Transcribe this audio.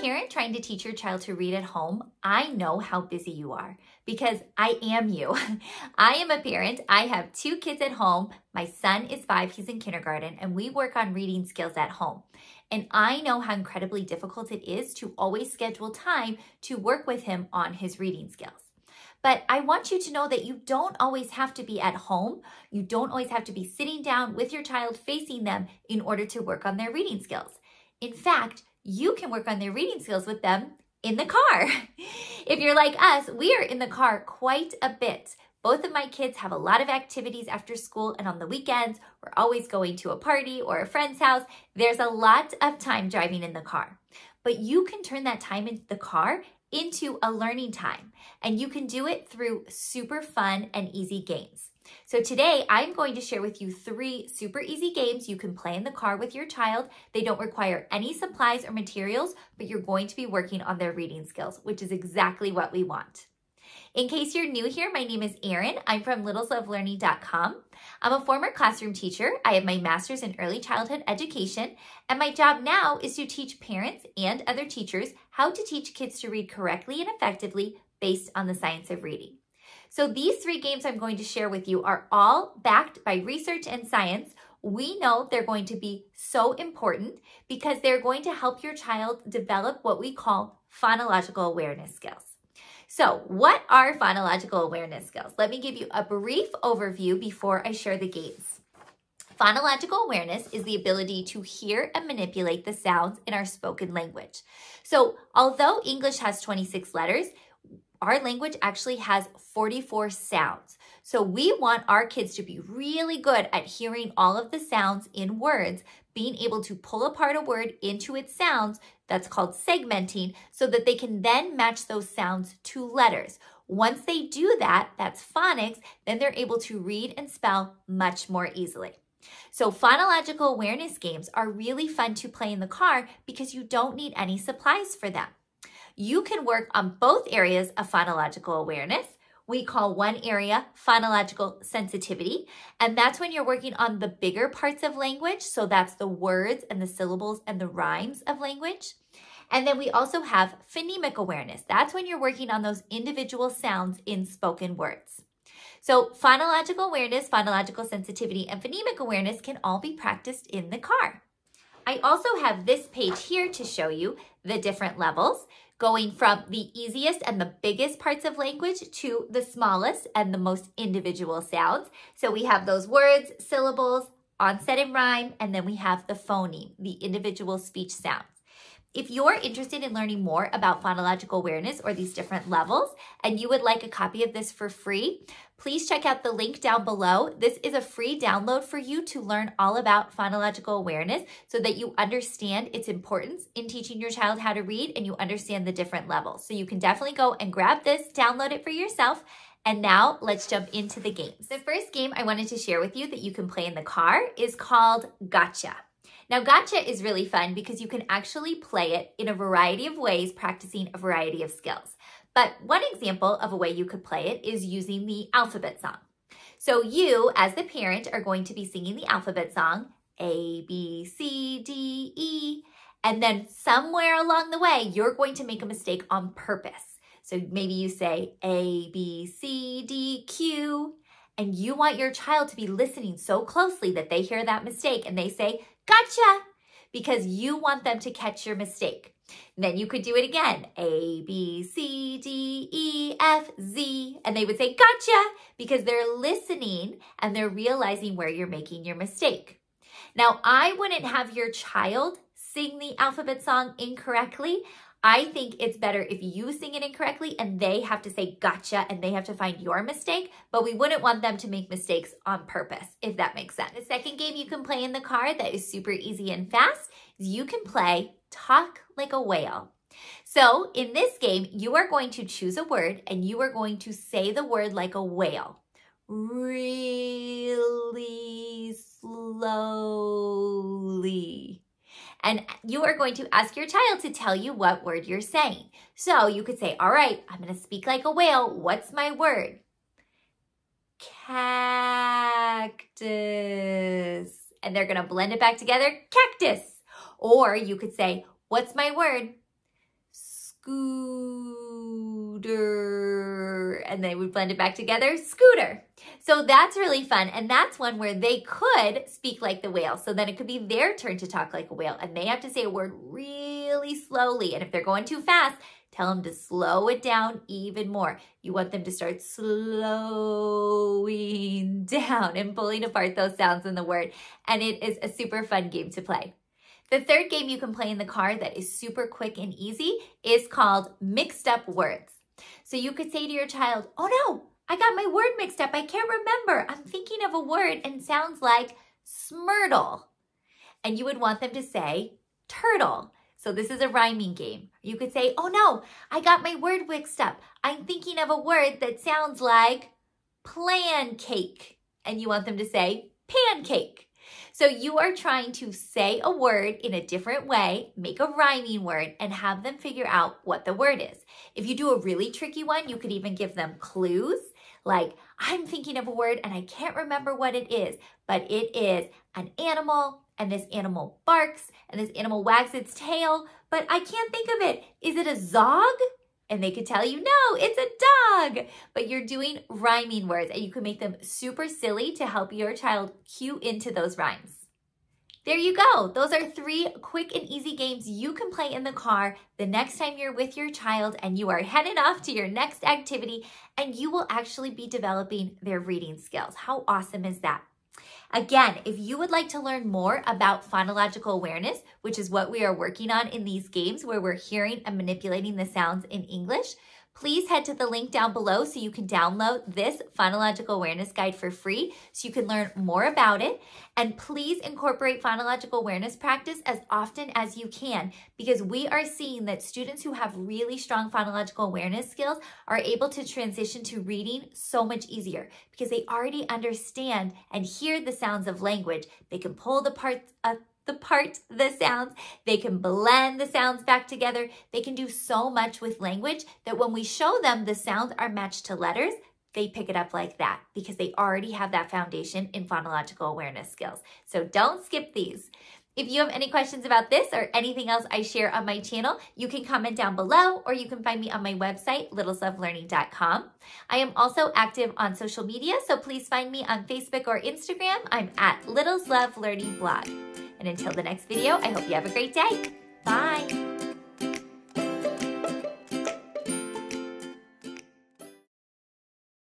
parent trying to teach your child to read at home, I know how busy you are because I am you. I am a parent. I have 2 kids at home. My son is 5, he's in kindergarten, and we work on reading skills at home. And I know how incredibly difficult it is to always schedule time to work with him on his reading skills. But I want you to know that you don't always have to be at home. You don't always have to be sitting down with your child facing them in order to work on their reading skills. In fact, you can work on their reading skills with them in the car. If you're like us, we are in the car quite a bit. Both of my kids have a lot of activities after school, and on the weekends, we're always going to a party or a friend's house. There's a lot of time driving in the car. But you can turn that time in the car into a learning time, and you can do it through super fun and easy games. So today I'm going to share with you 3 super easy games you can play in the car with your child. They don't require any supplies or materials, but you're going to be working on their reading skills, which is exactly what we want. In case you're new here, my name is Erin. I'm from littleslovelearning.com. I'm a former classroom teacher. I have my master's in early childhood education, and my job now is to teach parents and other teachers how to teach kids to read correctly and effectively based on the science of reading. So these 3 games I'm going to share with you are all backed by research and science. We know they're going to be so important because they're going to help your child develop what we call phonological awareness skills. So what are phonological awareness skills? Let me give you a brief overview before I share the games. Phonological awareness is the ability to hear and manipulate the sounds in our spoken language. So although English has 26 letters, our language actually has 44 sounds. So we want our kids to be really good at hearing all of the sounds in words, being able to pull apart a word into its sounds, that's called segmenting, so that they can then match those sounds to letters. Once they do that, that's phonics, then they're able to read and spell much more easily. So phonological awareness games are really fun to play in the car because you don't need any supplies for them. You can work on both areas of phonological awareness. We call one area phonological sensitivity, and that's when you're working on the bigger parts of language. So that's the words and the syllables and the rhymes of language. And then we also have phonemic awareness. That's when you're working on those individual sounds in spoken words. So phonological awareness, phonological sensitivity, and phonemic awareness can all be practiced in the car. I also have this page here to show you the different levels, going from the easiest and the biggest parts of language to the smallest and the most individual sounds. So we have those words, syllables, onset and rhyme, and then we have the phoneme, the individual speech sounds. If you're interested in learning more about phonological awareness or these different levels, and you would like a copy of this for free, please check out the link down below. This is a free download for you to learn all about phonological awareness so that you understand its importance in teaching your child how to read and you understand the different levels. So you can definitely go and grab this, download it for yourself. And now let's jump into the games. The first game I wanted to share with you that you can play in the car is called Gotcha. Now, gotcha is really fun because you can actually play it in a variety of ways, practicing a variety of skills. But one example of a way you could play it is using the alphabet song. So you, as the parent, are going to be singing the alphabet song, A, B, C, D, E, and then somewhere along the way, you're going to make a mistake on purpose. So maybe you say A, B, C, D, Q, and you want your child to be listening so closely that they hear that mistake and they say, gotcha, because you want them to catch your mistake. And then you could do it again, A, B, C, D, E, F, Z, and they would say, gotcha, because they're listening and they're realizing where you're making your mistake. Now, I wouldn't have your child sing the alphabet song incorrectly. I think it's better if you sing it incorrectly and they have to say gotcha and they have to find your mistake, but we wouldn't want them to make mistakes on purpose, if that makes sense. The second game you can play in the car that is super easy and fast is you can play Talk Like a Whale. So in this game, you are going to choose a word and you are going to say the word like a whale, really slowly. And you are going to ask your child to tell you what word you're saying. So you could say, all right, I'm going to speak like a whale. What's my word? Cactus. And they're going to blend it back together, cactus. Or you could say, what's my word? scooter, and they would blend it back together, scooter. So that's really fun, and that's one where they could speak like the whale. So then it could be their turn to talk like a whale, and they have to say a word really slowly, and if they're going too fast, tell them to slow it down even more. You want them to start slowing down and pulling apart those sounds in the word, and it is a super fun game to play. The third game you can play in the car that is super quick and easy is called mixed up words. So you could say to your child, oh no, I got my word mixed up. I can't remember. I'm thinking of a word and it sounds like smurtle. And you would want them to say turtle. So this is a rhyming game. You could say, oh no, I got my word mixed up. I'm thinking of a word that sounds like plan cake. And you want them to say pancake. So you are trying to say a word in a different way, make a rhyming word, and have them figure out what the word is. If you do a really tricky one, you could even give them clues, like I'm thinking of a word and I can't remember what it is, but it is an animal, and this animal barks, and this animal wags its tail, but I can't think of it. Is it a zog? And they could tell you, no, it's a dog. But you're doing rhyming words, and you can make them super silly to help your child cue into those rhymes. There you go. Those are 3 quick and easy games you can play in the car the next time you're with your child and you are headed off to your next activity, and you will actually be developing their reading skills. How awesome is that? Again, if you would like to learn more about phonological awareness, which is what we are working on in these games where we're hearing and manipulating the sounds in English, please head to the link down below so you can download this Phonological Awareness Guide for free so you can learn more about it. And please incorporate phonological awareness practice as often as you can, because we are seeing that students who have really strong phonological awareness skills are able to transition to reading so much easier because they already understand and hear the sounds of language. They can pull the sounds, they can blend the sounds back together. They can do so much with language that when we show them the sounds are matched to letters, they pick it up like that because they already have that foundation in phonological awareness skills. So don't skip these. If you have any questions about this or anything else I share on my channel, you can comment down below, or you can find me on my website, littleslovelearning.com. I am also active on social media, so please find me on Facebook or Instagram. I'm at Littles Love Learning Blog. And until the next video, I hope you have a great day. Bye.